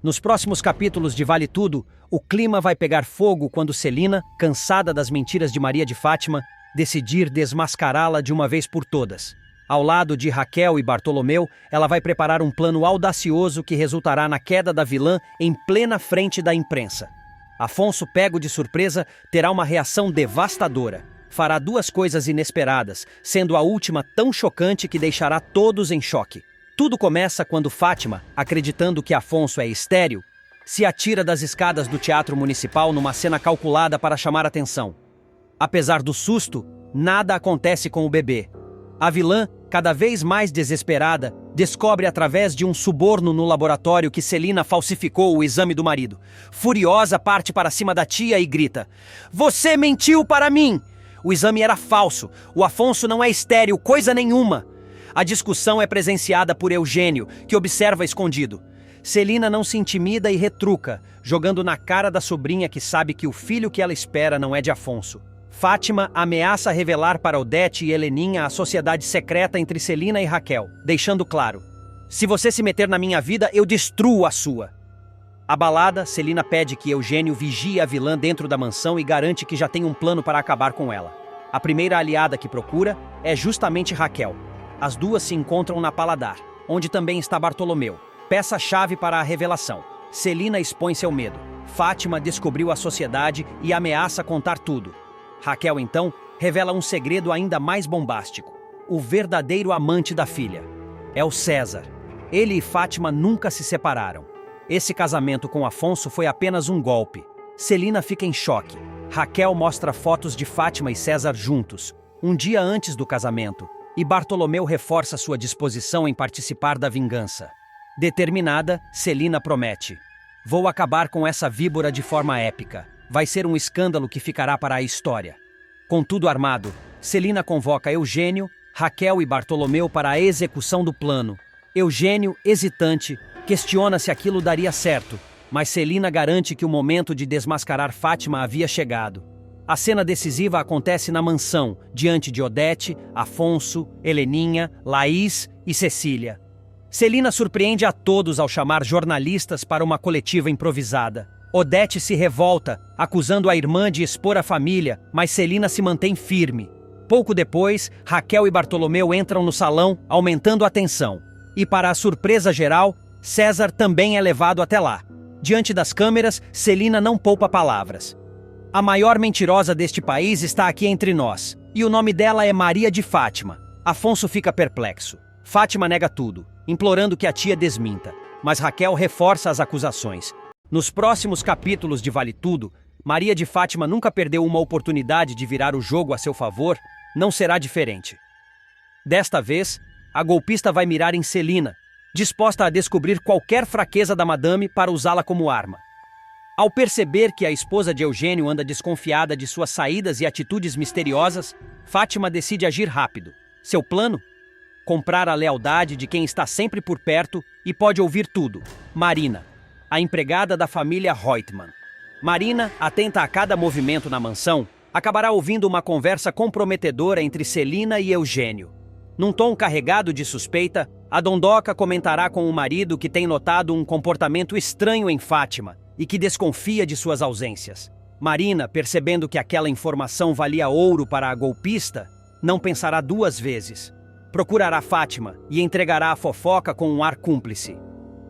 Nos próximos capítulos de Vale Tudo, o clima vai pegar fogo quando Celina, cansada das mentiras de Maria de Fátima, decidir desmascará-la de uma vez por todas. Ao lado de Raquel e Bartolomeu, ela vai preparar um plano audacioso que resultará na queda da vilã em plena frente da imprensa. Afonso, pego de surpresa, terá uma reação devastadora. Fará duas coisas inesperadas, sendo a última tão chocante que deixará todos em choque. Tudo começa quando Fátima, acreditando que Afonso é estéril, se atira das escadas do Teatro Municipal numa cena calculada para chamar atenção. Apesar do susto, nada acontece com o bebê. A vilã, cada vez mais desesperada, descobre através de um suborno no laboratório que Celina falsificou o exame do marido. Furiosa, parte para cima da tia e grita: "Você mentiu para mim! O exame era falso. O Afonso não é estéril, coisa nenhuma." A discussão é presenciada por Eugênio, que observa escondido. Celina não se intimida e retruca, jogando na cara da sobrinha que sabe que o filho que ela espera não é de Afonso. Fátima ameaça revelar para Odete e Heleninha a sociedade secreta entre Celina e Raquel, deixando claro: "Se você se meter na minha vida, eu destruo a sua." Abalada, Celina pede que Eugênio vigie a vilã dentro da mansão e garante que já tem um plano para acabar com ela. A primeira aliada que procura é justamente Raquel. As duas se encontram na Paladar, onde também está Bartolomeu, peça-chave para a revelação. Celina expõe seu medo. Fátima descobriu a sociedade e ameaça contar tudo. Raquel, então, revela um segredo ainda mais bombástico. O verdadeiro amante da filha é o César. Ele e Fátima nunca se separaram. Esse casamento com Afonso foi apenas um golpe. Celina fica em choque. Raquel mostra fotos de Fátima e César juntos, um dia antes do casamento, e Bartolomeu reforça sua disposição em participar da vingança. Determinada, Celina promete: "Vou acabar com essa víbora de forma épica. Vai ser um escândalo que ficará para a história." Com tudo armado, Celina convoca Eugênio, Raquel e Bartolomeu para a execução do plano. Eugênio, hesitante, questiona se aquilo daria certo, mas Celina garante que o momento de desmascarar Fátima havia chegado. A cena decisiva acontece na mansão, diante de Odete, Afonso, Heleninha, Laís e Cecília. Celina surpreende a todos ao chamar jornalistas para uma coletiva improvisada. Odete se revolta, acusando a irmã de expor a família, mas Celina se mantém firme. Pouco depois, Raquel e Bartolomeu entram no salão, aumentando a tensão. E para a surpresa geral, César também é levado até lá. Diante das câmeras, Celina não poupa palavras. "A maior mentirosa deste país está aqui entre nós, e o nome dela é Maria de Fátima." Afonso fica perplexo. Fátima nega tudo, implorando que a tia desminta, mas Raquel reforça as acusações. Nos próximos capítulos de Vale Tudo, Maria de Fátima nunca perdeu uma oportunidade de virar o jogo a seu favor, não será diferente. Desta vez, a golpista vai mirar em Celina, disposta a descobrir qualquer fraqueza da madame para usá-la como arma. Ao perceber que a esposa de Eugênio anda desconfiada de suas saídas e atitudes misteriosas, Fátima decide agir rápido. Seu plano? Comprar a lealdade de quem está sempre por perto e pode ouvir tudo: Marina, a empregada da família Reutemann. Marina, atenta a cada movimento na mansão, acabará ouvindo uma conversa comprometedora entre Celina e Eugênio. Num tom carregado de suspeita, a dondoca comentará com o marido que tem notado um comportamento estranho em Fátima e que desconfia de suas ausências. Marina, percebendo que aquela informação valia ouro para a golpista, não pensará duas vezes. Procurará Fátima e entregará a fofoca com um ar cúmplice.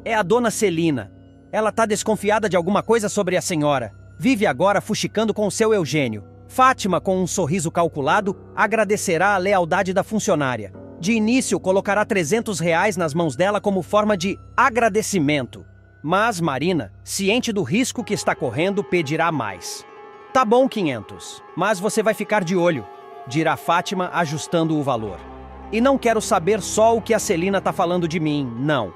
"É a dona Celina. Ela tá desconfiada de alguma coisa sobre a senhora. Vive agora fuxicando com o seu Eugênio." Fátima, com um sorriso calculado, agradecerá a lealdade da funcionária. De início, colocará R$ 300 nas mãos dela como forma de agradecimento. Mas Marina, ciente do risco que está correndo, pedirá mais. "Tá bom, 500, mas você vai ficar de olho", dirá Fátima, ajustando o valor. "E não quero saber só o que a Celina tá falando de mim, não.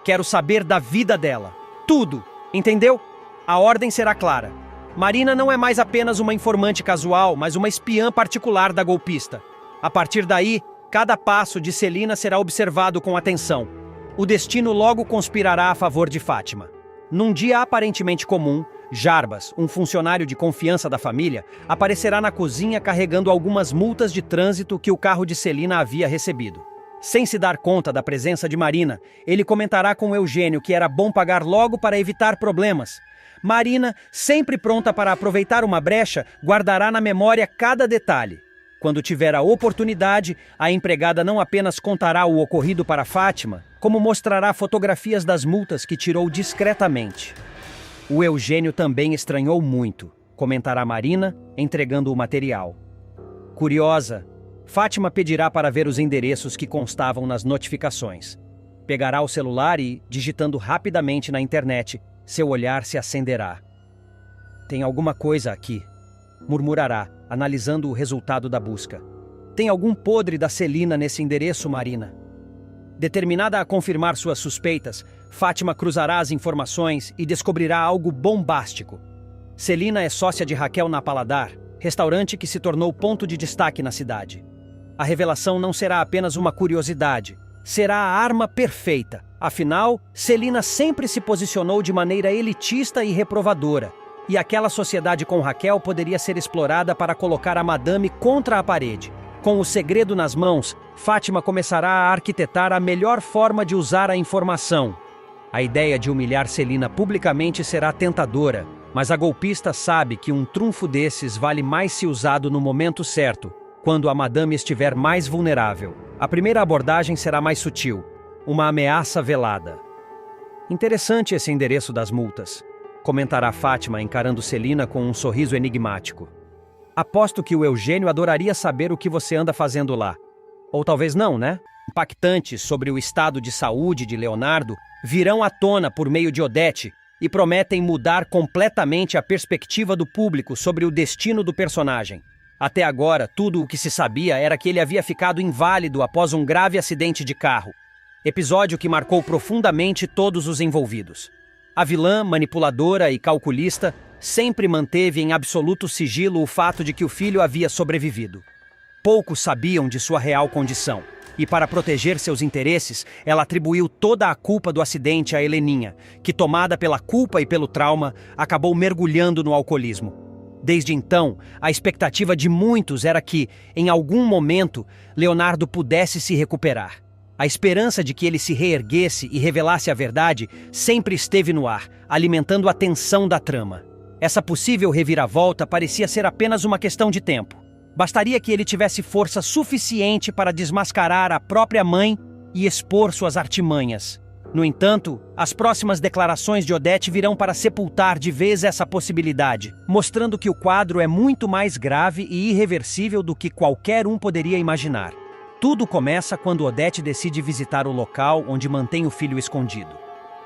Quero saber da vida dela. Tudo, entendeu? A ordem será clara. Marina não é mais apenas uma informante casual, mas uma espiã particular da golpista. A partir daí, cada passo de Celina será observado com atenção. O destino logo conspirará a favor de Fátima." Num dia aparentemente comum, Jarbas, um funcionário de confiança da família, aparecerá na cozinha carregando algumas multas de trânsito que o carro de Celina havia recebido. Sem se dar conta da presença de Marina, ele comentará com Eugênio que era bom pagar logo para evitar problemas. Marina, sempre pronta para aproveitar uma brecha, guardará na memória cada detalhe. Quando tiver a oportunidade, a empregada não apenas contará o ocorrido para Fátima, como mostrará fotografias das multas que tirou discretamente. O Eugênio também estranhou muito, comentará Marina, entregando o material. Curiosa, Fátima pedirá para ver os endereços que constavam nas notificações. Pegará o celular e, digitando rapidamente na internet, seu olhar se acenderá. Tem alguma coisa aqui, murmurará, analisando o resultado da busca. Tem algum podre da Celina nesse endereço, Marina? Determinada a confirmar suas suspeitas, Fátima cruzará as informações e descobrirá algo bombástico. Celina é sócia de Raquel na Paladar, restaurante que se tornou ponto de destaque na cidade. A revelação não será apenas uma curiosidade, será a arma perfeita. Afinal, Celina sempre se posicionou de maneira elitista e reprovadora, e aquela sociedade com Raquel poderia ser explorada para colocar a madame contra a parede. Com o segredo nas mãos, Fátima começará a arquitetar a melhor forma de usar a informação. A ideia de humilhar Celina publicamente será tentadora, mas a golpista sabe que um trunfo desses vale mais se usado no momento certo, quando a madame estiver mais vulnerável. A primeira abordagem será mais sutil, uma ameaça velada. Interessante esse endereço das multas, comentará Fátima encarando Celina com um sorriso enigmático. Aposto que o Eugênio adoraria saber o que você anda fazendo lá. Ou talvez não, né? Impactantes sobre o estado de saúde de Leonardo virão à tona por meio de Odete e prometem mudar completamente a perspectiva do público sobre o destino do personagem. Até agora, tudo o que se sabia era que ele havia ficado inválido após um grave acidente de carro. Episódio que marcou profundamente todos os envolvidos. A vilã, manipuladora e calculista, sempre manteve em absoluto sigilo o fato de que o filho havia sobrevivido. Poucos sabiam de sua real condição, e para proteger seus interesses, ela atribuiu toda a culpa do acidente a Heleninha, que, tomada pela culpa e pelo trauma, acabou mergulhando no alcoolismo. Desde então, a expectativa de muitos era que, em algum momento, Leonardo pudesse se recuperar. A esperança de que ele se reerguesse e revelasse a verdade sempre esteve no ar, alimentando a tensão da trama. Essa possível reviravolta parecia ser apenas uma questão de tempo. Bastaria que ele tivesse força suficiente para desmascarar a própria mãe e expor suas artimanhas. No entanto, as próximas declarações de Odete virão para sepultar de vez essa possibilidade, mostrando que o quadro é muito mais grave e irreversível do que qualquer um poderia imaginar. Tudo começa quando Odete decide visitar o local onde mantém o filho escondido.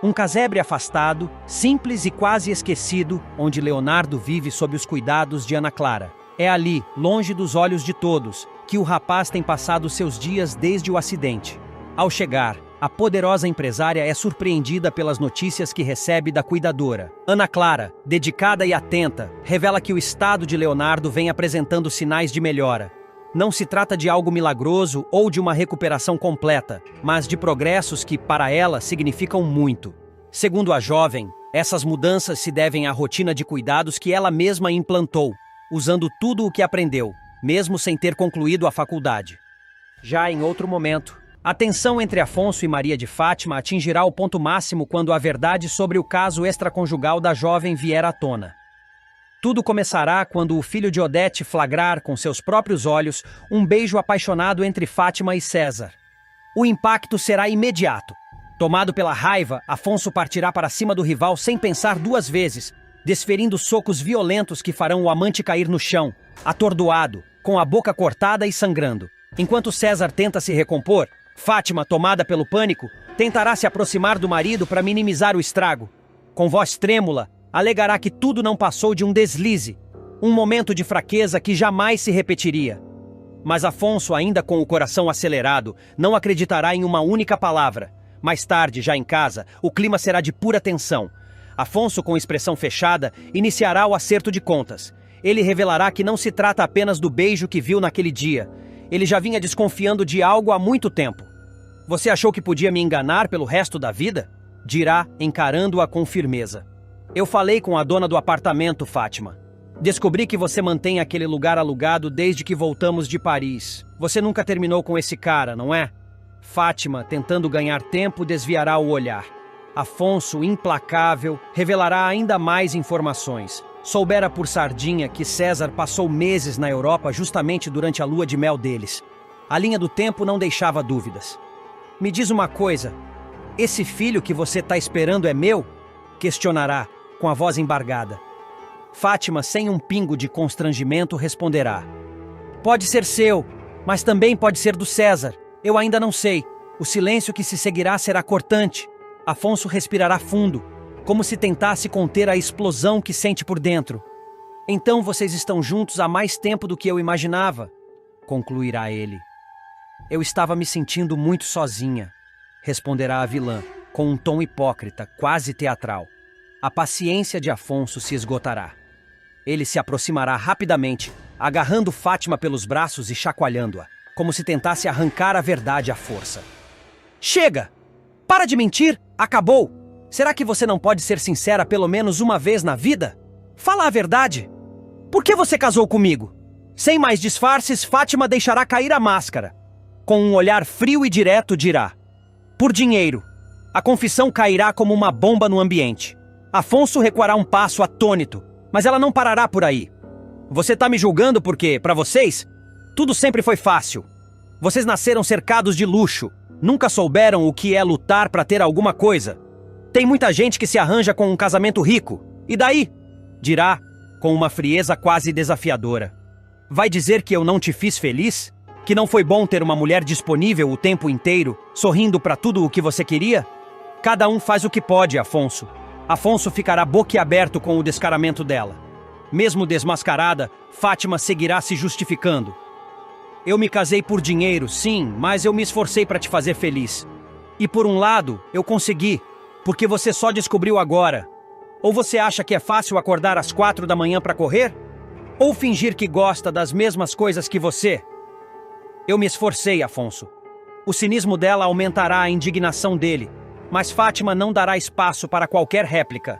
Um casebre afastado, simples e quase esquecido, onde Leonardo vive sob os cuidados de Ana Clara. É ali, longe dos olhos de todos, que o rapaz tem passado seus dias desde o acidente. Ao chegar, a poderosa empresária é surpreendida pelas notícias que recebe da cuidadora. Ana Clara, dedicada e atenta, revela que o estado de Leonardo vem apresentando sinais de melhora. Não se trata de algo milagroso ou de uma recuperação completa, mas de progressos que, para ela, significam muito. Segundo a jovem, essas mudanças se devem à rotina de cuidados que ela mesma implantou, usando tudo o que aprendeu, mesmo sem ter concluído a faculdade. Já em outro momento, a tensão entre Afonso e Maria de Fátima atingirá o ponto máximo quando a verdade sobre o caso extraconjugal da jovem vier à tona. Tudo começará quando o filho de Odete flagrar com seus próprios olhos um beijo apaixonado entre Fátima e César. O impacto será imediato. Tomado pela raiva, Afonso partirá para cima do rival sem pensar duas vezes, desferindo socos violentos que farão o amante cair no chão, atordoado, com a boca cortada e sangrando. Enquanto César tenta se recompor, Fátima, tomada pelo pânico, tentará se aproximar do marido para minimizar o estrago. Com voz trêmula, alegará que tudo não passou de um deslize, um momento de fraqueza que jamais se repetiria. Mas Afonso, ainda com o coração acelerado, não acreditará em uma única palavra. Mais tarde, já em casa, o clima será de pura tensão. Afonso, com expressão fechada, iniciará o acerto de contas. Ele revelará que não se trata apenas do beijo que viu naquele dia. Ele já vinha desconfiando de algo há muito tempo. Você achou que podia me enganar pelo resto da vida? Dirá, encarando-a com firmeza. Eu falei com a dona do apartamento, Fátima. Descobri que você mantém aquele lugar alugado desde que voltamos de Paris. Você nunca terminou com esse cara, não é? Fátima, tentando ganhar tempo, desviará o olhar. Afonso, implacável, revelará ainda mais informações. Soubera por sardinha que César passou meses na Europa justamente durante a lua de mel deles. A linha do tempo não deixava dúvidas. Me diz uma coisa, esse filho que você está esperando é meu? Questionará, com a voz embargada. Fátima, sem um pingo de constrangimento, responderá. Pode ser seu, mas também pode ser do César. Eu ainda não sei. O silêncio que se seguirá será cortante. Afonso respirará fundo, como se tentasse conter a explosão que sente por dentro. Então vocês estão juntos há mais tempo do que eu imaginava, concluirá ele. Eu estava me sentindo muito sozinha, responderá a vilã, com um tom hipócrita, quase teatral. A paciência de Afonso se esgotará. Ele se aproximará rapidamente, agarrando Fátima pelos braços e chacoalhando-a, como se tentasse arrancar a verdade à força. Chega! Para de mentir! Acabou! Será que você não pode ser sincera pelo menos uma vez na vida? Fala a verdade! Por que você casou comigo? Sem mais disfarces, Fátima deixará cair a máscara. Com um olhar frio e direto dirá: por dinheiro. A confissão cairá como uma bomba no ambiente. Afonso recuará um passo atônito, mas ela não parará por aí. Você tá me julgando porque, para vocês, tudo sempre foi fácil. Vocês nasceram cercados de luxo, nunca souberam o que é lutar para ter alguma coisa. Tem muita gente que se arranja com um casamento rico. E daí? Dirá, com uma frieza quase desafiadora. Vai dizer que eu não te fiz feliz? Que não foi bom ter uma mulher disponível o tempo inteiro, sorrindo para tudo o que você queria? Cada um faz o que pode, Afonso. Afonso ficará boquiaberto com o descaramento dela. Mesmo desmascarada, Fátima seguirá se justificando. Eu me casei por dinheiro, sim, mas eu me esforcei para te fazer feliz. E por um lado, eu consegui, porque você só descobriu agora. Ou você acha que é fácil acordar às 4 da manhã para correr? Ou fingir que gosta das mesmas coisas que você? Eu me esforcei, Afonso. O cinismo dela aumentará a indignação dele, mas Fátima não dará espaço para qualquer réplica.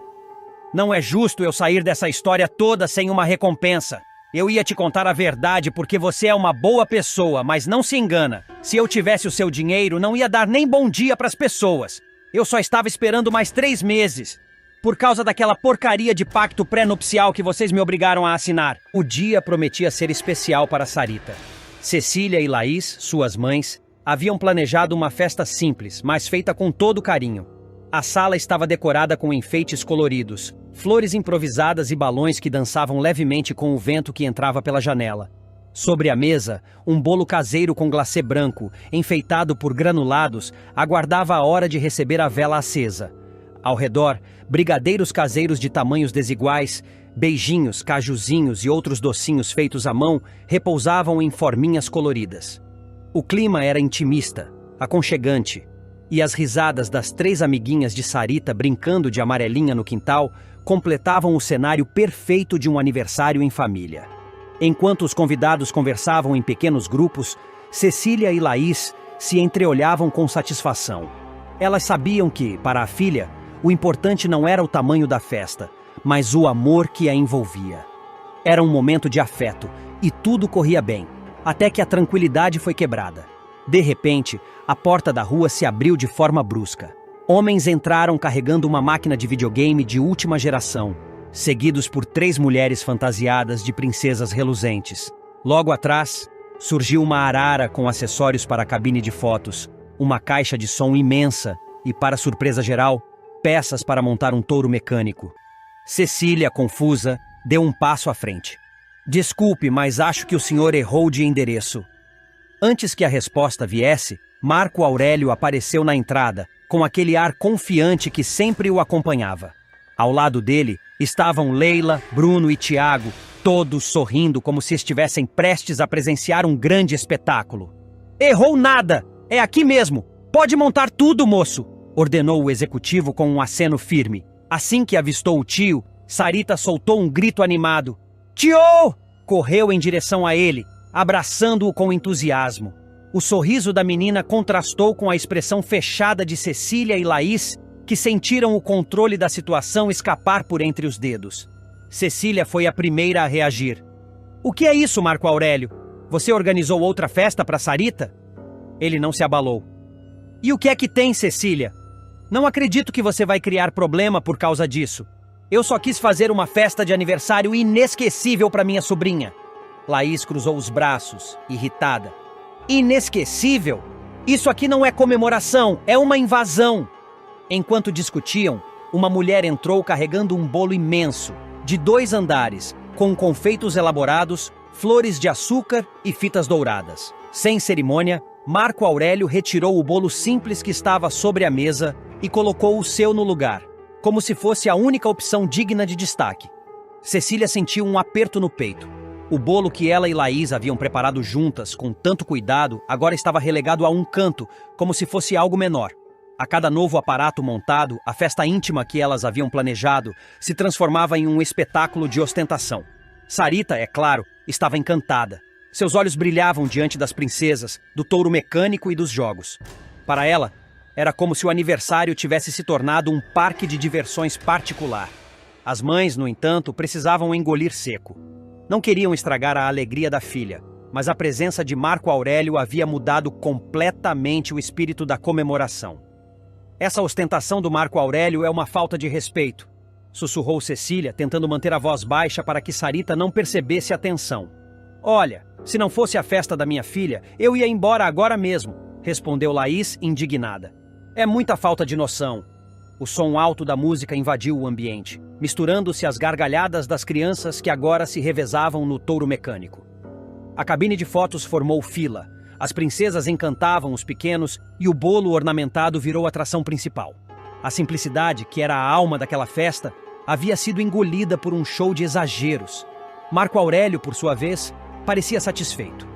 Não é justo eu sair dessa história toda sem uma recompensa. Eu ia te contar a verdade porque você é uma boa pessoa, mas não se engana. Se eu tivesse o seu dinheiro, não ia dar nem bom dia para as pessoas. Eu só estava esperando mais 3 meses. Por causa daquela porcaria de pacto pré-nupcial que vocês me obrigaram a assinar. O dia prometia ser especial para Sarita. Cecília e Laís, suas mães, haviam planejado uma festa simples, mas feita com todo carinho. A sala estava decorada com enfeites coloridos, flores improvisadas e balões que dançavam levemente com o vento que entrava pela janela. Sobre a mesa, um bolo caseiro com glacê branco, enfeitado por granulados, aguardava a hora de receber a vela acesa. Ao redor, brigadeiros caseiros de tamanhos desiguais, beijinhos, cajuzinhos e outros docinhos feitos à mão repousavam em forminhas coloridas. O clima era intimista, aconchegante, e as risadas das 3 amiguinhas de Sarita brincando de amarelinha no quintal completavam o cenário perfeito de um aniversário em família. Enquanto os convidados conversavam em pequenos grupos, Cecília e Laís se entreolhavam com satisfação. Elas sabiam que, para a filha, o importante não era o tamanho da festa, mas o amor que a envolvia. Era um momento de afeto, e tudo corria bem, até que a tranquilidade foi quebrada. De repente, a porta da rua se abriu de forma brusca. Homens entraram carregando uma máquina de videogame de última geração, seguidos por 3 mulheres fantasiadas de princesas reluzentes. Logo atrás, surgiu uma arara com acessórios para a cabine de fotos, uma caixa de som imensa e, para surpresa geral, peças para montar um touro mecânico. Cecília, confusa, deu um passo à frente. Desculpe, mas acho que o senhor errou de endereço. Antes que a resposta viesse, Marco Aurélio apareceu na entrada, com aquele ar confiante que sempre o acompanhava. Ao lado dele estavam Leila, Bruno e Tiago, todos sorrindo como se estivessem prestes a presenciar um grande espetáculo. Errou nada! É aqui mesmo! Pode montar tudo, moço! Ordenou o executivo com um aceno firme. Assim que avistou o tio, Sarita soltou um grito animado. Tio! Correu em direção a ele, abraçando-o com entusiasmo. O sorriso da menina contrastou com a expressão fechada de Cecília e Laís, que sentiram o controle da situação escapar por entre os dedos. Cecília foi a primeira a reagir. O que é isso, Marco Aurélio? Você organizou outra festa para Sarita? Ele não se abalou. E o que é que tem, Cecília? Não acredito que você vai criar problema por causa disso. Eu só quis fazer uma festa de aniversário inesquecível para minha sobrinha. Laís cruzou os braços, irritada. Inesquecível? Isso aqui não é comemoração, é uma invasão. Enquanto discutiam, uma mulher entrou carregando um bolo imenso, de 2 andares, com confeitos elaborados, flores de açúcar e fitas douradas. Sem cerimônia, Marco Aurélio retirou o bolo simples que estava sobre a mesa e colocou o seu no lugar, como se fosse a única opção digna de destaque. Cecília sentiu um aperto no peito. O bolo que ela e Laís haviam preparado juntas com tanto cuidado agora estava relegado a um canto, como se fosse algo menor. A cada novo aparato montado, a festa íntima que elas haviam planejado se transformava em um espetáculo de ostentação. Sarita, é claro, estava encantada. Seus olhos brilhavam diante das princesas, do touro mecânico e dos jogos. Para ela, era como se o aniversário tivesse se tornado um parque de diversões particular. As mães, no entanto, precisavam engolir seco. Não queriam estragar a alegria da filha, mas a presença de Marco Aurélio havia mudado completamente o espírito da comemoração. Essa ostentação do Marco Aurélio é uma falta de respeito, sussurrou Cecília, tentando manter a voz baixa para que Sarita não percebesse a tensão. Olha, se não fosse a festa da minha filha, eu ia embora agora mesmo, respondeu Laís, indignada. É muita falta de noção. O som alto da música invadiu o ambiente, misturando-se às gargalhadas das crianças que agora se revezavam no touro mecânico. A cabine de fotos formou fila. As princesas encantavam os pequenos e o bolo ornamentado virou a atração principal. A simplicidade, que era a alma daquela festa, havia sido engolida por um show de exageros. Marco Aurélio, por sua vez, parecia satisfeito.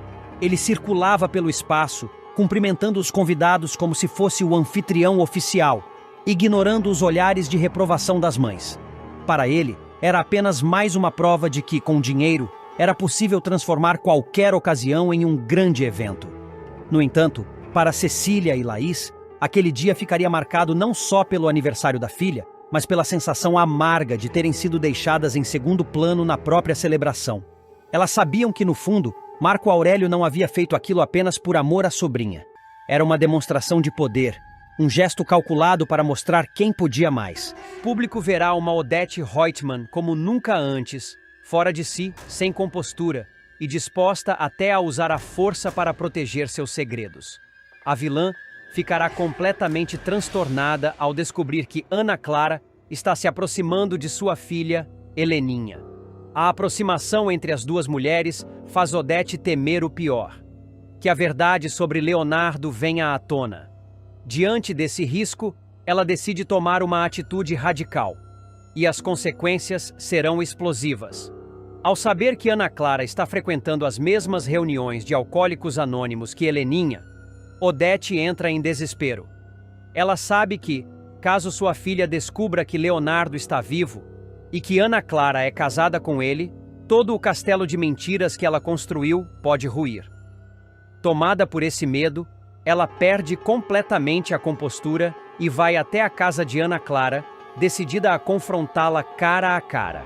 Ele circulava pelo espaço, cumprimentando os convidados como se fosse o anfitrião oficial, ignorando os olhares de reprovação das mães. Para ele, era apenas mais uma prova de que, com dinheiro, era possível transformar qualquer ocasião em um grande evento. No entanto, para Cecília e Laís, aquele dia ficaria marcado não só pelo aniversário da filha, mas pela sensação amarga de terem sido deixadas em segundo plano na própria celebração. Elas sabiam que, no fundo, Marco Aurélio não havia feito aquilo apenas por amor à sobrinha. Era uma demonstração de poder, um gesto calculado para mostrar quem podia mais. O público verá uma Odette Reutemann como nunca antes, fora de si, sem compostura, e disposta até a usar a força para proteger seus segredos. A vilã ficará completamente transtornada ao descobrir que Ana Clara está se aproximando de sua filha, Heleninha. A aproximação entre as duas mulheres faz Odette temer o pior: que a verdade sobre Leonardo venha à tona. Diante desse risco, ela decide tomar uma atitude radical, e as consequências serão explosivas. Ao saber que Ana Clara está frequentando as mesmas reuniões de alcoólicos anônimos que Heleninha, Odette entra em desespero. Ela sabe que, caso sua filha descubra que Leonardo está vivo e que Ana Clara é casada com ele, todo o castelo de mentiras que ela construiu pode ruir. Tomada por esse medo, ela perde completamente a compostura e vai até a casa de Ana Clara, decidida a confrontá-la cara a cara.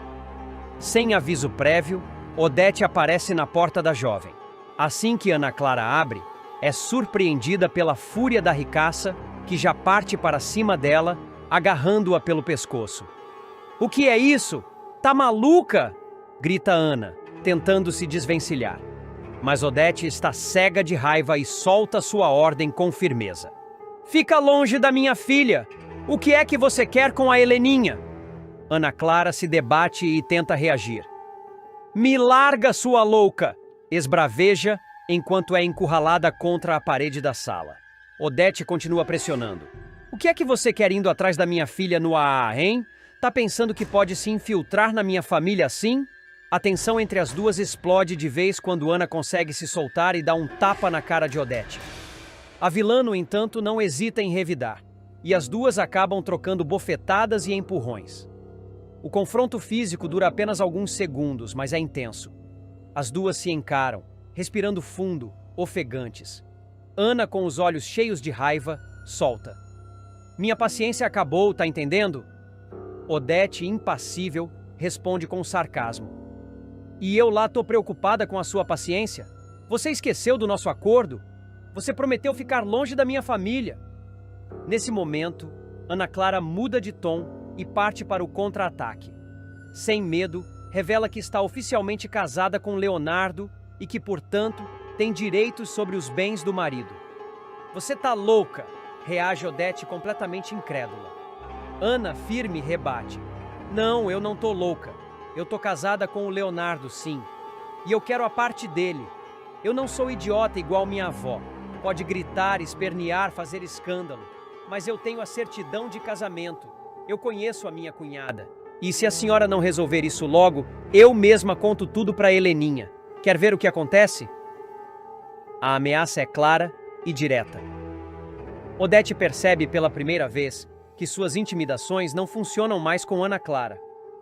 Sem aviso prévio, Odette aparece na porta da jovem. Assim que Ana Clara abre, é surpreendida pela fúria da ricaça, que já parte para cima dela, agarrando-a pelo pescoço. "O que é isso? Tá maluca?" grita Ana, tentando se desvencilhar. Mas Odette está cega de raiva e solta sua ordem com firmeza. "Fica longe da minha filha! O que é que você quer com a Heleninha?" Ana Clara se debate e tenta reagir. "Me larga, sua louca!" esbraveja enquanto é encurralada contra a parede da sala. Odette continua pressionando. "O que é que você quer indo atrás da minha filha no AA, hein? Tá pensando que pode se infiltrar na minha família assim?" A tensão entre as duas explode de vez quando Ana consegue se soltar e dá um tapa na cara de Odette. A vilã, no entanto, não hesita em revidar, e as duas acabam trocando bofetadas e empurrões. O confronto físico dura apenas alguns segundos, mas é intenso. As duas se encaram, respirando fundo, ofegantes. Ana, com os olhos cheios de raiva, solta. "Minha paciência acabou, tá entendendo?" Odette, impassível, responde com sarcasmo. "E eu lá tô preocupada com a sua paciência? Você esqueceu do nosso acordo? Você prometeu ficar longe da minha família." Nesse momento, Ana Clara muda de tom e parte para o contra-ataque. Sem medo, revela que está oficialmente casada com Leonardo e que, portanto, tem direitos sobre os bens do marido. "Você tá louca!", reage Odete completamente incrédula. Ana, firme, rebate. "Não, eu não tô louca. Eu tô casada com o Leonardo, sim. E eu quero a parte dele. Eu não sou idiota igual minha avó. Pode gritar, espernear, fazer escândalo. Mas eu tenho a certidão de casamento. Eu conheço a minha cunhada. E se a senhora não resolver isso logo, eu mesma conto tudo para Heleninha. Quer ver o que acontece?" A ameaça é clara e direta. Odete percebe pela primeira vez que suas intimidações não funcionam mais com Ana Clara.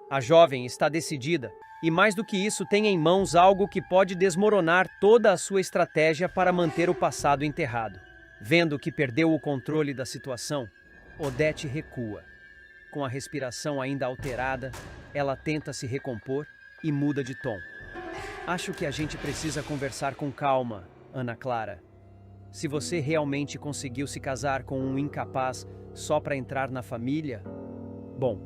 A jovem está decidida e, mais do que isso, tem em mãos algo que pode desmoronar toda a sua estratégia para manter o passado enterrado. Vendo que perdeu o controle da situação, Odete recua. Com a respiração ainda alterada, ela tenta se recompor e muda de tom. "Acho que a gente precisa conversar com calma, Ana Clara. Se você realmente conseguiu se casar com um incapaz só para entrar na família, bom,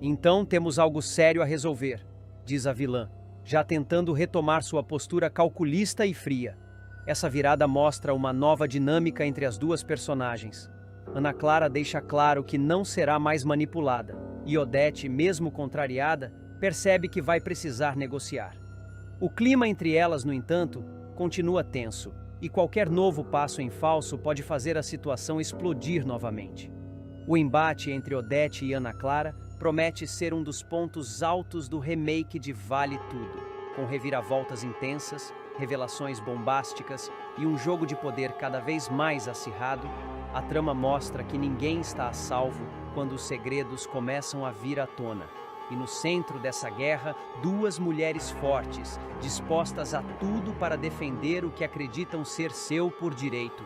então temos algo sério a resolver", diz a vilã, já tentando retomar sua postura calculista e fria. Essa virada mostra uma nova dinâmica entre as duas personagens. Ana Clara deixa claro que não será mais manipulada, e Odete, mesmo contrariada, percebe que vai precisar negociar. O clima entre elas, no entanto, continua tenso, e qualquer novo passo em falso pode fazer a situação explodir novamente. O embate entre Odete e Ana Clara promete ser um dos pontos altos do remake de Vale Tudo, com reviravoltas intensas, revelações bombásticas e um jogo de poder cada vez mais acirrado. A trama mostra que ninguém está a salvo quando os segredos começam a vir à tona. E no centro dessa guerra, duas mulheres fortes, dispostas a tudo para defender o que acreditam ser seu por direito.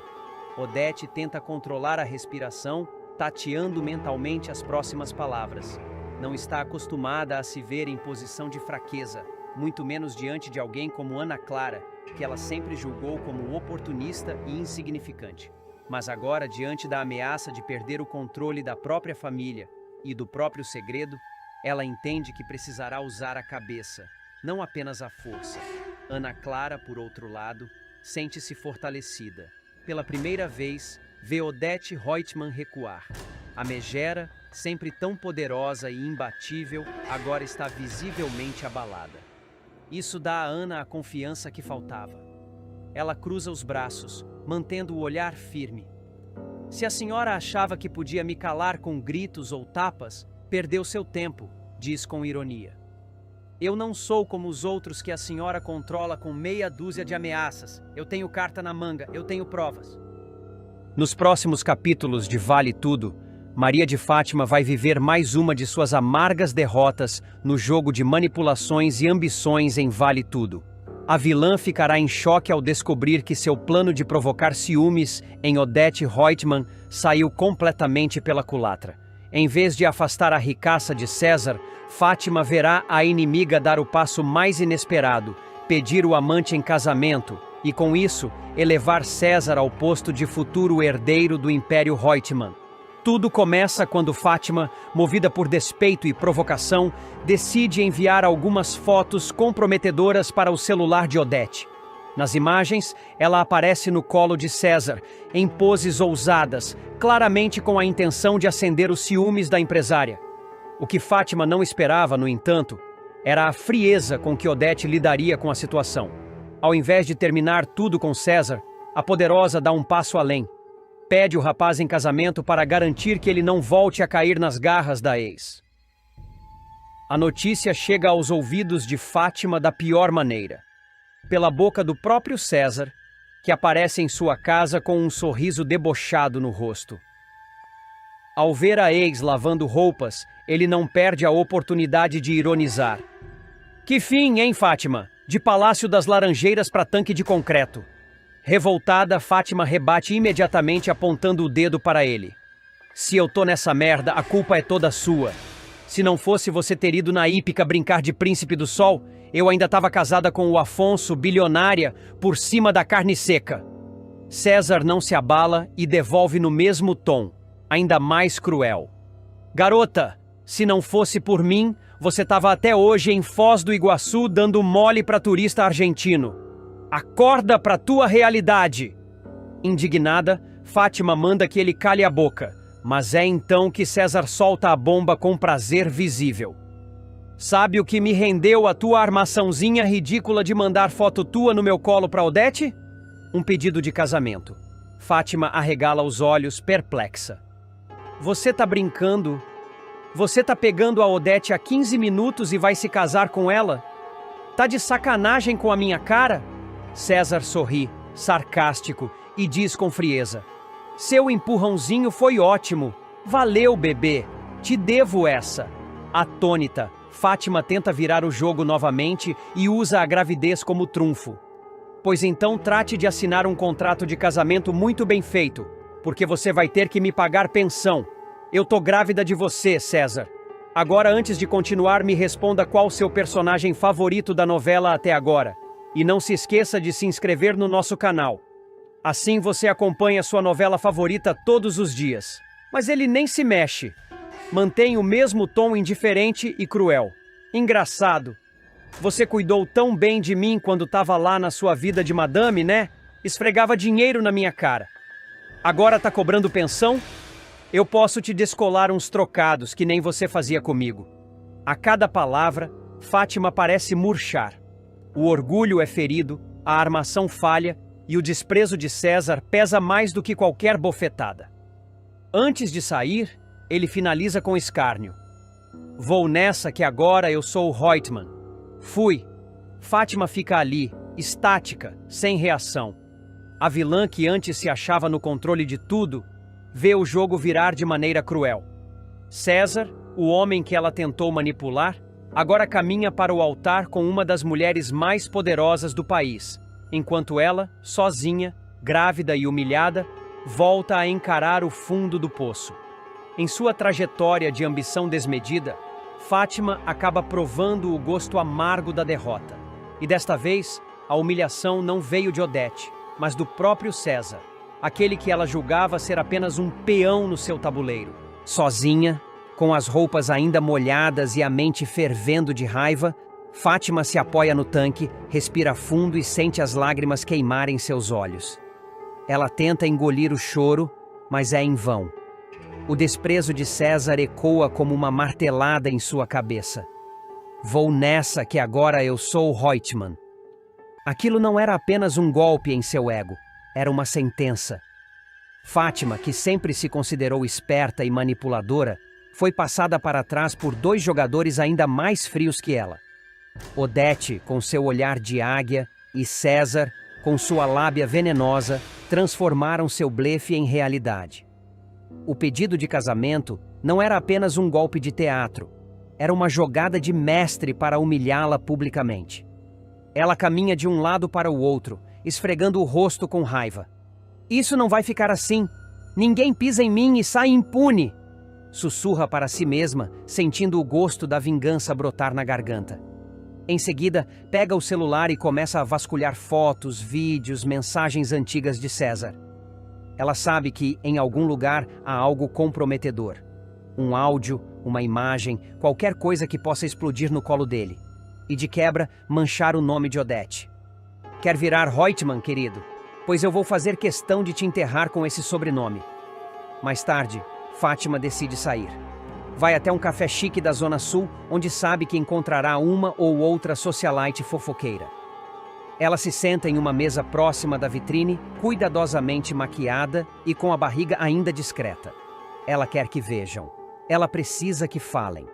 Odete tenta controlar a respiração, tateando mentalmente as próximas palavras. Não está acostumada a se ver em posição de fraqueza, muito menos diante de alguém como Ana Clara, que ela sempre julgou como oportunista e insignificante. Mas agora, diante da ameaça de perder o controle da própria família e do próprio segredo, ela entende que precisará usar a cabeça, não apenas a força. Ana Clara, por outro lado, sente-se fortalecida. Pela primeira vez, vê Odete Reutemann recuar. A megera, sempre tão poderosa e imbatível, agora está visivelmente abalada. Isso dá a Ana a confiança que faltava. Ela cruza os braços, mantendo o olhar firme. "Se a senhora achava que podia me calar com gritos ou tapas, perdeu seu tempo", diz com ironia. "Eu não sou como os outros que a senhora controla com meia dúzia de ameaças. Eu tenho carta na manga, eu tenho provas." Nos próximos capítulos de Vale Tudo, Maria de Fátima vai viver mais uma de suas amargas derrotas no jogo de manipulações e ambições em Vale Tudo. A vilã ficará em choque ao descobrir que seu plano de provocar ciúmes em Odete Reutemann saiu completamente pela culatra. Em vez de afastar a ricaça de César, Fátima verá a inimiga dar o passo mais inesperado, pedir o amante em casamento e, com isso, elevar César ao posto de futuro herdeiro do Império Reutemann. Tudo começa quando Fátima, movida por despeito e provocação, decide enviar algumas fotos comprometedoras para o celular de Odete. Nas imagens, ela aparece no colo de César, em poses ousadas, claramente com a intenção de acender os ciúmes da empresária. O que Fátima não esperava, no entanto, era a frieza com que Odete lidaria com a situação. Ao invés de terminar tudo com César, a poderosa dá um passo além. Pede o rapaz em casamento para garantir que ele não volte a cair nas garras da ex. A notícia chega aos ouvidos de Fátima da pior maneira. Pela boca do próprio César, que aparece em sua casa com um sorriso debochado no rosto. Ao ver a ex lavando roupas, ele não perde a oportunidade de ironizar. "Que fim, hein, Fátima? De Palácio das Laranjeiras para tanque de concreto." Revoltada, Fátima rebate imediatamente apontando o dedo para ele. "Se eu tô nessa merda, a culpa é toda sua. Se não fosse você ter ido na hípica brincar de Príncipe do Sol, eu ainda estava casada com o Afonso, bilionária, por cima da carne seca." César não se abala e devolve no mesmo tom. ainda mais cruel. Garota, se não fosse por mim, você estava até hoje em Foz do Iguaçu dando mole para turista argentino. Acorda para tua realidade! Indignada, Fátima manda que ele cale a boca, mas é então que César solta a bomba com prazer visível. Sabe o que me rendeu a tua armaçãozinha ridícula de mandar foto tua no meu colo pra Odete? Um pedido de casamento. Fátima arregala os olhos, perplexa. Você tá brincando? Você tá pegando a Odete há 15 minutos e vai se casar com ela? Tá de sacanagem com a minha cara? César sorri, sarcástico, e diz com frieza. Seu empurrãozinho foi ótimo. Valeu, bebê. Te devo essa. Atônita, Fátima tenta virar o jogo novamente e usa a gravidez como trunfo. Pois então trate de assinar um contrato de casamento muito bem feito, porque você vai ter que me pagar pensão. Eu tô grávida de você, César. Agora, antes de continuar, me responda qual o seu personagem favorito da novela até agora. E não se esqueça de se inscrever no nosso canal. Assim você acompanha sua novela favorita todos os dias. Mas ele nem se mexe. Mantém o mesmo tom indiferente e cruel. Engraçado. Você cuidou tão bem de mim quando estava lá na sua vida de madame, né? Esfregava dinheiro na minha cara. Agora tá cobrando pensão? Eu posso te descolar uns trocados que nem você fazia comigo. A cada palavra, Fátima parece murchar. O orgulho é ferido, a armação falha e o desprezo de César pesa mais do que qualquer bofetada. Antes de sair, ele finaliza com escárnio. Vou nessa que agora eu sou o Reutemann. Fui. Fátima fica ali, estática, sem reação. A vilã que antes se achava no controle de tudo, vê o jogo virar de maneira cruel. César, o homem que ela tentou manipular, agora caminha para o altar com uma das mulheres mais poderosas do país, enquanto ela, sozinha, grávida e humilhada, volta a encarar o fundo do poço. Em sua trajetória de ambição desmedida, Fátima acaba provando o gosto amargo da derrota. E desta vez, a humilhação não veio de Odete, mas do próprio César, aquele que ela julgava ser apenas um peão no seu tabuleiro. Sozinha, com as roupas ainda molhadas e a mente fervendo de raiva, Fátima se apoia no tanque, respira fundo e sente as lágrimas queimarem seus olhos. Ela tenta engolir o choro, mas é em vão. O desprezo de César ecoa como uma martelada em sua cabeça. Vou nessa que agora eu sou o Reutemann. Aquilo não era apenas um golpe em seu ego, era uma sentença. Fátima, que sempre se considerou esperta e manipuladora, foi passada para trás por dois jogadores ainda mais frios que ela. Odete, com seu olhar de águia, e César, com sua lábia venenosa, transformaram seu blefe em realidade. O pedido de casamento não era apenas um golpe de teatro, era uma jogada de mestre para humilhá-la publicamente. Ela caminha de um lado para o outro, esfregando o rosto com raiva. Isso não vai ficar assim. Ninguém pisa em mim e sai impune. Sussurra para si mesma, sentindo o gosto da vingança brotar na garganta. Em seguida, pega o celular e começa a vasculhar fotos, vídeos, mensagens antigas de César. Ela sabe que, em algum lugar, há algo comprometedor. Um áudio, uma imagem, qualquer coisa que possa explodir no colo dele. E de quebra, manchar o nome de Odete. Quer virar Reutemann, querido? Pois eu vou fazer questão de te enterrar com esse sobrenome. Mais tarde, Fátima decide sair. Vai até um café chique da Zona Sul, onde sabe que encontrará uma ou outra socialite fofoqueira. Ela se senta em uma mesa próxima da vitrine, cuidadosamente maquiada e com a barriga ainda discreta. Ela quer que vejam. Ela precisa que falem.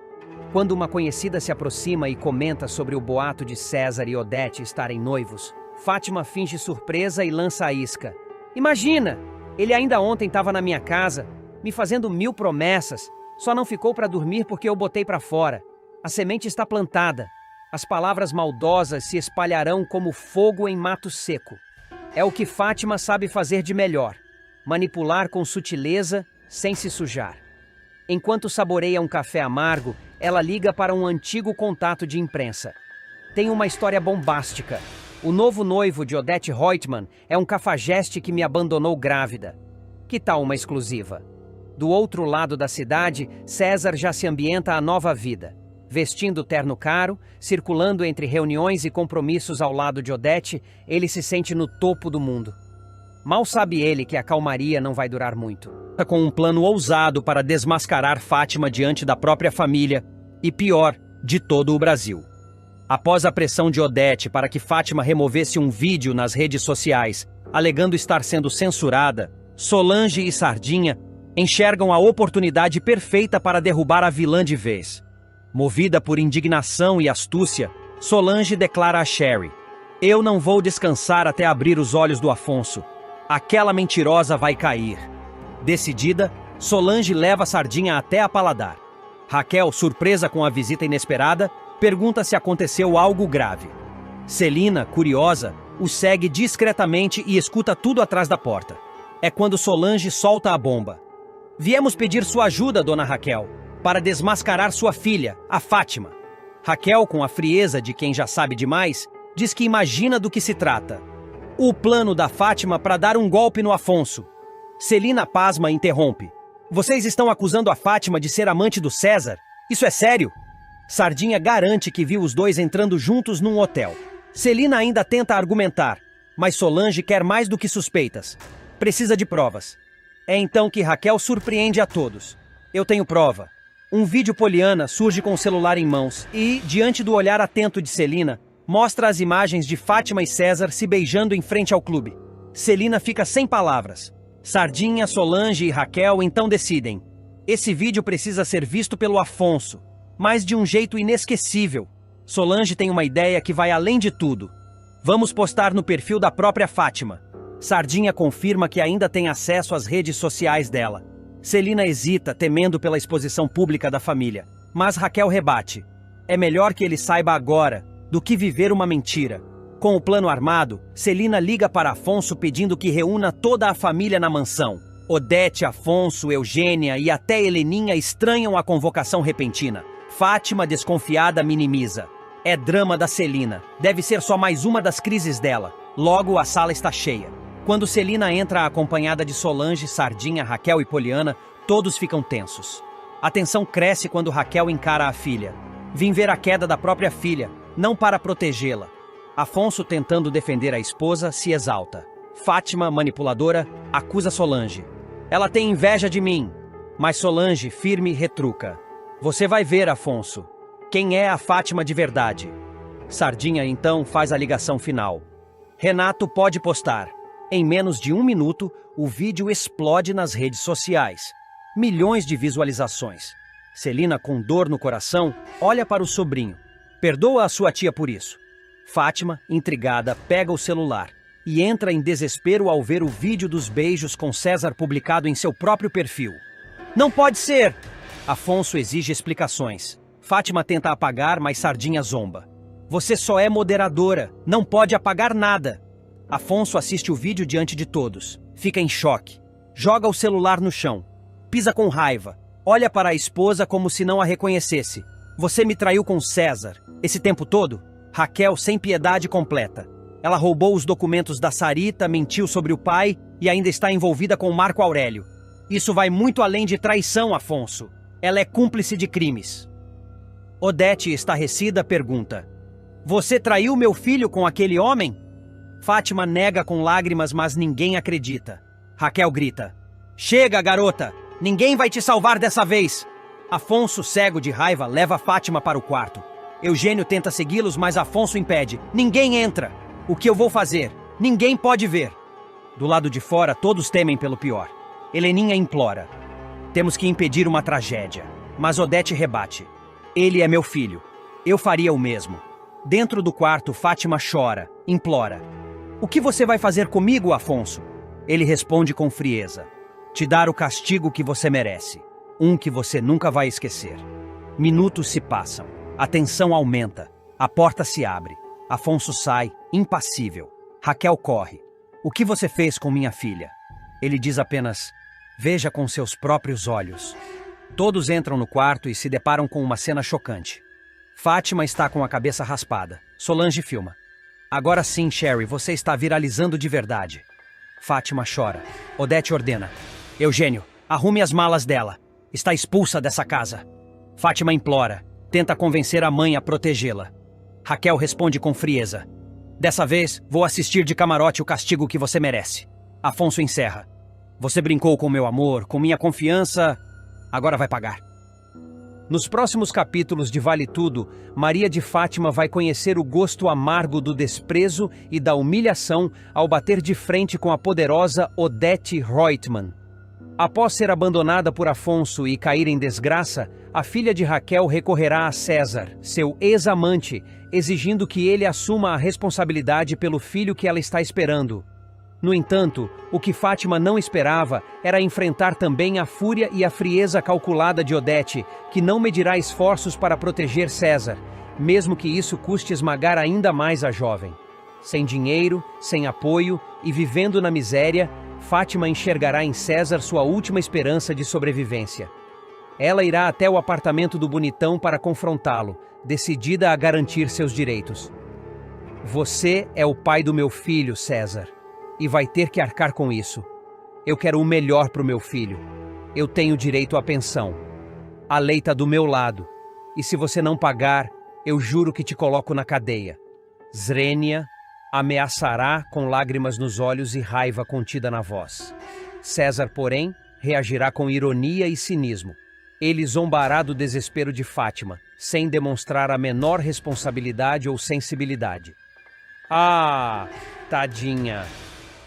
Quando uma conhecida se aproxima e comenta sobre o boato de César e Odete estarem noivos, Fátima finge surpresa e lança a isca. Imagina! Ele ainda ontem estava na minha casa, me fazendo 1000 promessas. Só não ficou para dormir porque eu botei para fora. A semente está plantada. As palavras maldosas se espalharão como fogo em mato seco. É o que Fátima sabe fazer de melhor. Manipular com sutileza, sem se sujar. Enquanto saboreia um café amargo, ela liga para um antigo contato de imprensa. Tem uma história bombástica. O novo noivo de Odete Reutemann é um cafajeste que me abandonou grávida. Que tal uma exclusiva? Do outro lado da cidade, César já se ambienta à nova vida. Vestindo terno caro, circulando entre reuniões e compromissos ao lado de Odete, ele se sente no topo do mundo. Mal sabe ele que a calmaria não vai durar muito. Com um plano ousado para desmascarar Fátima diante da própria família e, pior, de todo o Brasil. Após a pressão de Odete para que Fátima removesse um vídeo nas redes sociais, alegando estar sendo censurada, Solange e Sardinha enxergam a oportunidade perfeita para derrubar a vilã de vez. Movida por indignação e astúcia, Solange declara a Sherry: "Eu não vou descansar até abrir os olhos do Afonso. Aquela mentirosa vai cair." Decidida, Solange leva Sardinha até a Paladar. Raquel, surpresa com a visita inesperada, pergunta se aconteceu algo grave. Celina, curiosa, o segue discretamente e escuta tudo atrás da porta. É quando Solange solta a bomba. "Viemos pedir sua ajuda, dona Raquel, para desmascarar sua filha, a Fátima." Raquel, com a frieza de quem já sabe demais, diz que imagina do que se trata. O plano da Fátima para dar um golpe no Afonso. Celina pasma e interrompe: "Vocês estão acusando a Fátima de ser amante do César? Isso é sério?" Sardinha garante que viu os dois entrando juntos num hotel. Celina ainda tenta argumentar, mas Solange quer mais do que suspeitas. Precisa de provas. É então que Raquel surpreende a todos. "Eu tenho prova." Um vídeo Poliana surge com o celular em mãos e, diante do olhar atento de Celina, mostra as imagens de Fátima e César se beijando em frente ao clube. Celina fica sem palavras. Sardinha, Solange e Raquel então decidem: esse vídeo precisa ser visto pelo Afonso, mas de um jeito inesquecível. Solange tem uma ideia que vai além de tudo. "Vamos postar no perfil da própria Fátima." Sardinha confirma que ainda tem acesso às redes sociais dela. Celina hesita, temendo pela exposição pública da família. Mas Raquel rebate: "É melhor que ele saiba agora do que viver uma mentira." Com o plano armado, Celina liga para Afonso pedindo que reúna toda a família na mansão. Odete, Afonso, Eugênia e até Heleninha estranham a convocação repentina. Fátima, desconfiada, minimiza. É drama da Celina. Deve ser só mais uma das crises dela. Logo, a sala está cheia. Quando Celina entra acompanhada de Solange, Sardinha, Raquel e Poliana, todos ficam tensos. A tensão cresce quando Raquel encara a filha. Vim ver a queda da própria filha, não para protegê-la. Afonso, tentando defender a esposa, se exalta. Fátima, manipuladora, acusa Solange. "Ela tem inveja de mim." Mas Solange, firme, retruca: "Você vai ver, Afonso, quem é a Fátima de verdade." Sardinha então faz a ligação final. "Renato pode postar." Em menos de 1 minuto, o vídeo explode nas redes sociais. Milhões de visualizações. Celina, com dor no coração, olha para o sobrinho. Perdoa a sua tia por isso. Fátima, intrigada, pega o celular e entra em desespero ao ver o vídeo dos beijos com César publicado em seu próprio perfil. "Não pode ser!" Afonso exige explicações. Fátima tenta apagar, mas Sardinha zomba. "Você só é moderadora, não pode apagar nada." Afonso assiste o vídeo diante de todos. Fica em choque. Joga o celular no chão. Pisa com raiva. Olha para a esposa como se não a reconhecesse. "Você me traiu com César. Esse tempo todo?" Raquel, sem piedade, completa: "Ela roubou os documentos da Sarita, mentiu sobre o pai e ainda está envolvida com Marco Aurélio. Isso vai muito além de traição, Afonso. Ela é cúmplice de crimes." Odete, estarrecida, pergunta: "Você traiu meu filho com aquele homem?" Fátima nega com lágrimas, mas ninguém acredita. Raquel grita: "Chega, garota! Ninguém vai te salvar dessa vez!" Afonso, cego de raiva, leva Fátima para o quarto. Eugênio tenta segui-los, mas Afonso impede. "Ninguém entra! O que eu vou fazer? Ninguém pode ver!" Do lado de fora, todos temem pelo pior. Heleninha implora: "Temos que impedir uma tragédia." Mas Odete rebate: "Ele é meu filho. Eu faria o mesmo." Dentro do quarto, Fátima chora, implora: "O que você vai fazer comigo, Afonso?" Ele responde com frieza: "Te dar o castigo que você merece. Um que você nunca vai esquecer." Minutos se passam. A tensão aumenta. A porta se abre. Afonso sai, impassível. Raquel corre: "O que você fez com minha filha?" Ele diz apenas: "Veja com seus próprios olhos." Todos entram no quarto e se deparam com uma cena chocante. Fátima está com a cabeça raspada. Solange filma: "Agora sim, Sherry, você está viralizando de verdade." Fátima chora. Odete ordena: "Eugênio, Arrume as malas dela. Está expulsa dessa casa. Fátima implora. Tenta convencer a mãe a protegê-la. Raquel responde com frieza. Dessa vez, vou assistir de camarote o castigo que você merece. Afonso encerra. Você brincou com meu amor, com minha confiança. Agora vai pagar. Nos próximos capítulos de Vale Tudo, Maria de Fátima vai conhecer o gosto amargo do desprezo e da humilhação ao bater de frente com a poderosa Odete Reutemann. Após ser abandonada por Afonso e cair em desgraça, a filha de Raquel recorrerá a César, seu ex-amante, exigindo que ele assuma a responsabilidade pelo filho que ela está esperando. No entanto, o que Fátima não esperava era enfrentar também a fúria e a frieza calculada de Odete, que não medirá esforços para proteger César, mesmo que isso custe esmagar ainda mais a jovem. Sem dinheiro, sem apoio e vivendo na miséria, Fátima enxergará em César sua última esperança de sobrevivência. Ela irá até o apartamento do bonitão para confrontá-lo, decidida a garantir seus direitos. Você é o pai do meu filho, César, e vai ter que arcar com isso. Eu quero o melhor para o meu filho. Eu tenho direito à pensão. A lei está do meu lado, e se você não pagar, eu juro que te coloco na cadeia. Zrenia ameaçará com lágrimas nos olhos e raiva contida na voz. César, porém, reagirá com ironia e cinismo. Ele zombará do desespero de Fátima, sem demonstrar a menor responsabilidade ou sensibilidade. Ah, tadinha!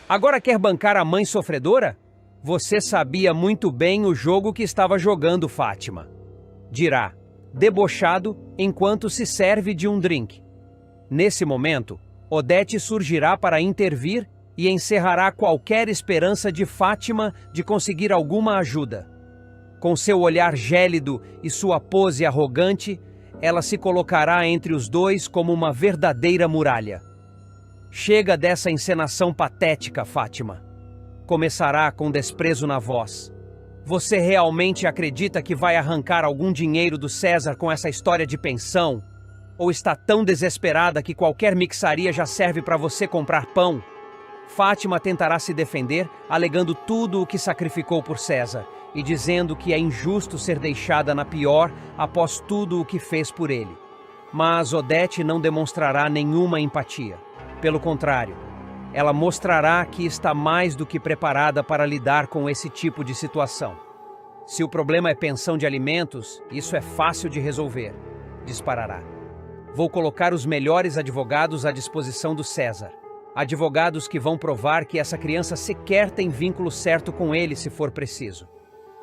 Agora quer bancar a mãe sofredora? Você sabia muito bem o jogo que estava jogando, Fátima. Dirá, debochado, enquanto se serve de um drink. Nesse momento, Odete surgirá para intervir e encerrará qualquer esperança de Fátima de conseguir alguma ajuda. Com seu olhar gélido e sua pose arrogante, ela se colocará entre os dois como uma verdadeira muralha. Chega dessa encenação patética, Fátima. Começará com desprezo na voz. Você realmente acredita que vai arrancar algum dinheiro do César com essa história de pensão? Ou está tão desesperada que qualquer mixaria já serve para você comprar pão? Fátima tentará se defender, alegando tudo o que sacrificou por César e dizendo que é injusto ser deixada na pior após tudo o que fez por ele. Mas Odete não demonstrará nenhuma empatia. Pelo contrário, ela mostrará que está mais do que preparada para lidar com esse tipo de situação. Se o problema é pensão de alimentos, isso é fácil de resolver, disparará. Vou colocar os melhores advogados à disposição do César. Advogados que vão provar que essa criança sequer tem vínculo certo com ele se for preciso.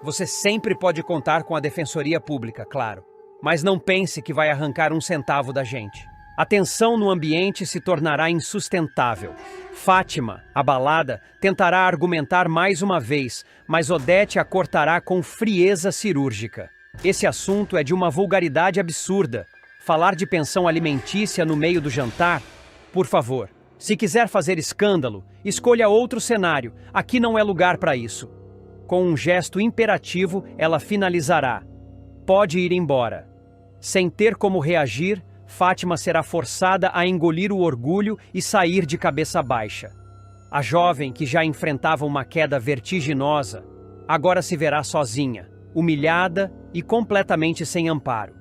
Você sempre pode contar com a Defensoria Pública, claro, mas não pense que vai arrancar um centavo da gente. A tensão no ambiente se tornará insustentável. Fátima, abalada, tentará argumentar mais uma vez, mas Odete a cortará com frieza cirúrgica. Esse assunto é de uma vulgaridade absurda. Falar de pensão alimentícia no meio do jantar? Por favor, se quiser fazer escândalo, escolha outro cenário. Aqui não é lugar para isso. Com um gesto imperativo, ela finalizará. Pode ir embora. Sem ter como reagir, Fátima será forçada a engolir o orgulho e sair de cabeça baixa. A jovem, que já enfrentava uma queda vertiginosa, agora se verá sozinha, humilhada e completamente sem amparo.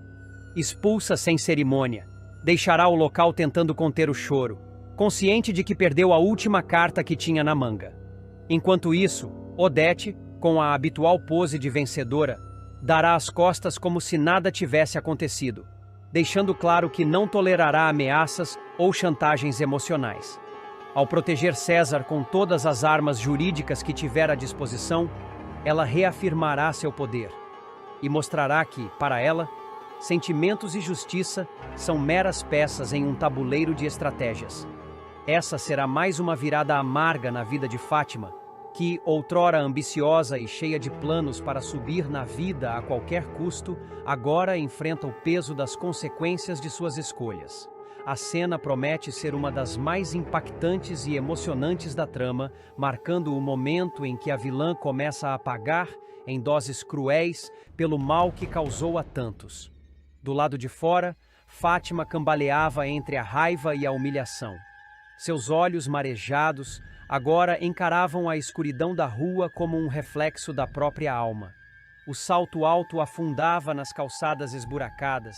Expulsa sem cerimônia, deixará o local tentando conter o choro, consciente de que perdeu a última carta que tinha na manga. Enquanto isso, Odete, com a habitual pose de vencedora, dará as costas como se nada tivesse acontecido, deixando claro que não tolerará ameaças ou chantagens emocionais. Ao proteger César com todas as armas jurídicas que tiver à disposição, ela reafirmará seu poder e mostrará que, para ela, sentimentos e justiça são meras peças em um tabuleiro de estratégias. Essa será mais uma virada amarga na vida de Fátima, que, outrora ambiciosa e cheia de planos para subir na vida a qualquer custo, agora enfrenta o peso das consequências de suas escolhas. A cena promete ser uma das mais impactantes e emocionantes da trama, marcando o momento em que a vilã começa a pagar, em doses cruéis, pelo mal que causou a tantos. Do lado de fora, Fátima cambaleava entre a raiva e a humilhação. Seus olhos marejados agora encaravam a escuridão da rua como um reflexo da própria alma. O salto alto afundava nas calçadas esburacadas,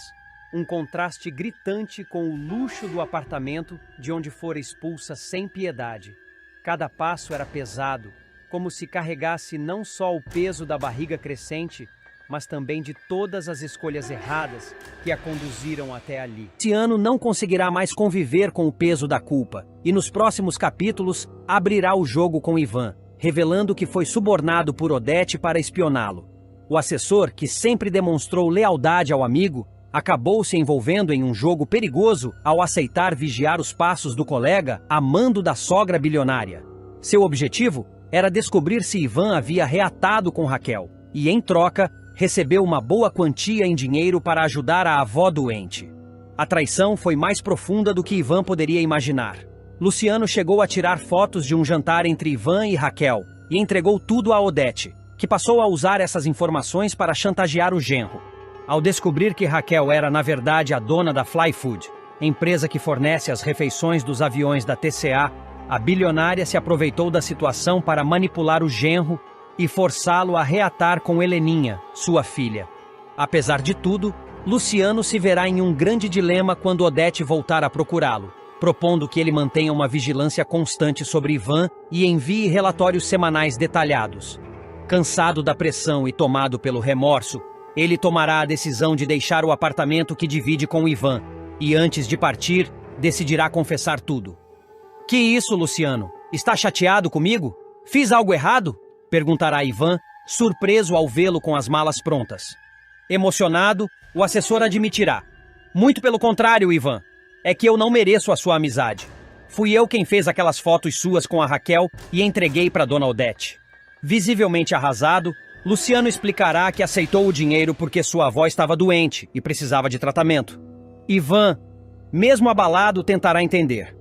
um contraste gritante com o luxo do apartamento de onde fora expulsa sem piedade. Cada passo era pesado, como se carregasse não só o peso da barriga crescente, mas também de todas as escolhas erradas que a conduziram até ali. Luciano não conseguirá mais conviver com o peso da culpa, e nos próximos capítulos abrirá o jogo com Ivan, revelando que foi subornado por Odete para espioná-lo. O assessor, que sempre demonstrou lealdade ao amigo, acabou se envolvendo em um jogo perigoso ao aceitar vigiar os passos do colega a mando da sogra bilionária. Seu objetivo era descobrir se Ivan havia reatado com Raquel, e em troca, recebeu uma boa quantia em dinheiro para ajudar a avó doente. A traição foi mais profunda do que Ivan poderia imaginar. Luciano chegou a tirar fotos de um jantar entre Ivan e Raquel e entregou tudo a Odete, que passou a usar essas informações para chantagear o genro. Ao descobrir que Raquel era, na verdade, a dona da Fly Food, empresa que fornece as refeições dos aviões da TCA, a bilionária se aproveitou da situação para manipular o genro e forçá-lo a reatar com Heleninha, sua filha. Apesar de tudo, Luciano se verá em um grande dilema quando Odete voltar a procurá-lo, propondo que ele mantenha uma vigilância constante sobre Ivan e envie relatórios semanais detalhados. Cansado da pressão e tomado pelo remorso, ele tomará a decisão de deixar o apartamento que divide com Ivan e, antes de partir, decidirá confessar tudo. Que isso, Luciano? Está chateado comigo? Fiz algo errado? Perguntará Ivan, surpreso ao vê-lo com as malas prontas. Emocionado, o assessor admitirá. Muito pelo contrário, Ivan. É que eu não mereço a sua amizade. Fui eu quem fez aquelas fotos suas com a Raquel e entreguei para Dona Odete. Visivelmente arrasado, Luciano explicará que aceitou o dinheiro porque sua avó estava doente e precisava de tratamento. Ivan, mesmo abalado, tentará entender.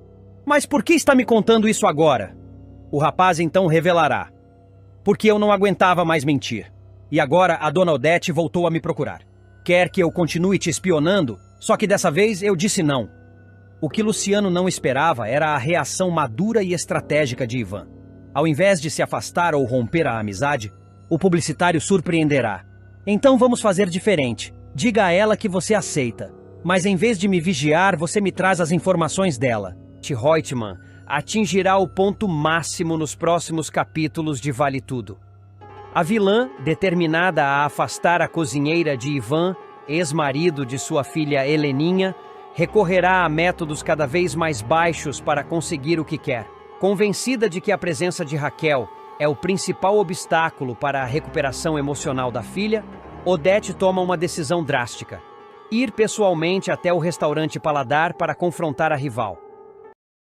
Mas por que está me contando isso agora? O rapaz então revelará. Porque eu não aguentava mais mentir. E agora a Dona Odete voltou a me procurar. Quer que eu continue te espionando, só que dessa vez eu disse não. O que Luciano não esperava era a reação madura e estratégica de Ivan. Ao invés de se afastar ou romper a amizade, o publicitário surpreenderá. Então vamos fazer diferente. Diga a ela que você aceita. Mas em vez de me vigiar, você me traz as informações dela. Reutemann atingirá o ponto máximo nos próximos capítulos de Vale Tudo. A vilã, determinada a afastar a cozinheira de Ivan, ex-marido de sua filha Heleninha, recorrerá a métodos cada vez mais baixos para conseguir o que quer. Convencida de que a presença de Raquel é o principal obstáculo para a recuperação emocional da filha, Odete toma uma decisão drástica: ir pessoalmente até o restaurante Paladar para confrontar a rival.